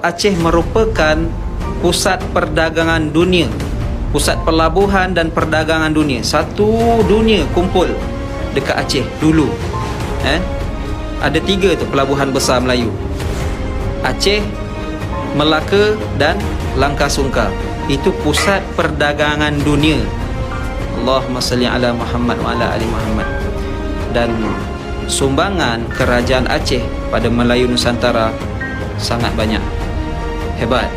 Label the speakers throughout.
Speaker 1: Aceh merupakan pusat perdagangan dunia, pusat pelabuhan dan perdagangan dunia. Satu dunia kumpul dekat Aceh dulu. Ada 3 tu pelabuhan besar Melayu: Aceh, Melaka dan Langkah Sungkar. Itu pusat perdagangan dunia. Allahumma salli ala Muhammad wa ala ali Muhammad. Dan sumbangan kerajaan Aceh pada Melayu Nusantara sangat banyak. Hebat.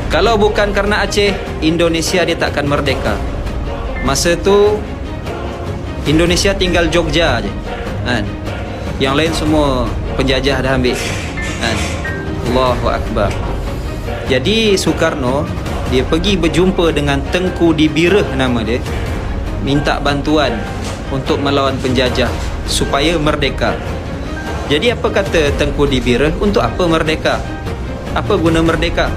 Speaker 1: Kalau bukan kerana Aceh, Indonesia dia takkan merdeka. Masa tu Indonesia tinggal Jogja je, yang lain semua penjajah dah ambil. Allahu Akbar. Jadi Soekarno dia pergi berjumpa dengan Tengku Dibireh, nama dia, minta bantuan untuk melawan penjajah supaya merdeka. Jadi apa kata Tengku Dibireh? Untuk apa merdeka? Apa guna merdeka?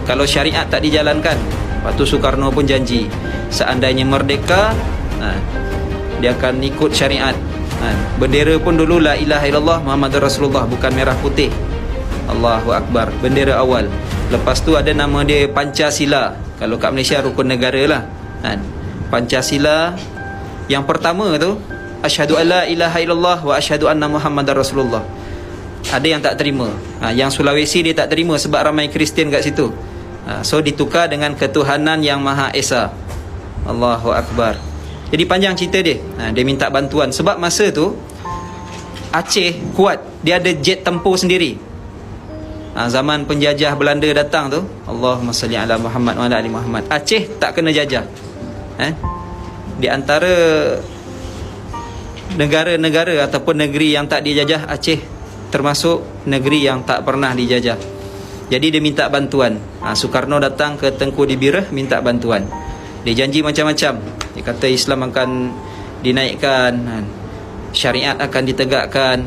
Speaker 1: Kalau syariat tak dijalankan. Lepas tu Soekarno pun janji, seandainya merdeka, dia akan ikut syariat. Bendera pun dulu la ilaha illallah Muhammadur Rasulullah, bukan merah putih. Allahu Akbar, bendera awal. Lepas tu ada nama dia Pancasila. Kalau kat Malaysia rukun negara lah. Pancasila yang pertama tu, asyhadu alla ilaha illallah wa asyhadu anna Muhammadar Rasulullah. Ada yang tak terima. Yang Sulawesi dia tak terima sebab ramai Kristian kat situ. So ditukar dengan ketuhanan yang Maha Esa. Allahu Akbar. Jadi panjang cerita dia. Dia minta bantuan sebab masa tu Aceh kuat, dia ada jet tempur sendiri. Zaman penjajah Belanda datang tu, Allahumma salli ala Muhammad wa ala ali Muhammad, Aceh tak kena jajah. Di antara negara-negara ataupun negeri yang tak dijajah, Aceh termasuk negeri yang tak pernah dijajah. Jadi dia minta bantuan. Soekarno datang ke Tengku Dibireh minta bantuan. Dia janji macam-macam. Dia kata Islam akan dinaikkan, syariat akan ditegakkan.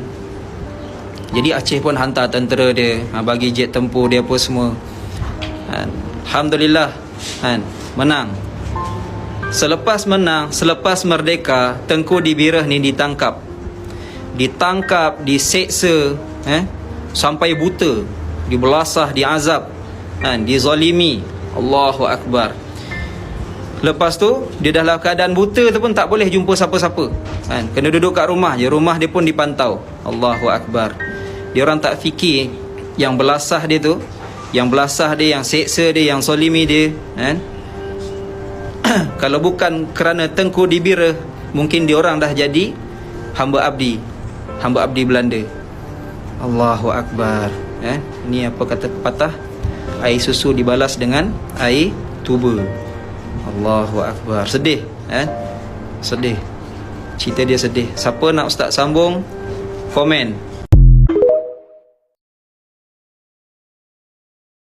Speaker 1: Jadi Aceh pun hantar tentera dia, bagi jet tempur dia apa semua. Alhamdulillah, menang. Selepas menang, selepas merdeka, Tengku Dibireh ni ditangkap, diseksa, sampai buta, dibelasah, diazab, dizalimi. Allahu Akbar. Lepas tu dia dah dalam keadaan buta tu pun tak boleh jumpa siapa-siapa, kena duduk kat rumah je. Rumah dia pun dipantau. Allahu Akbar. Dia orang tak fikir yang belasah dia tu, yang belasah dia, yang seksa dia, yang zalimi dia, kalau bukan kerana Tengku Dibireh, mungkin dia orang dah jadi hamba abdi Belanda. Allahu Akbar. Ni apa kata pepatah, air susu dibalas dengan air tuba. Allahu Akbar. Sedih, sedih. Cerita dia sedih. Siapa nak ustaz sambung, komen.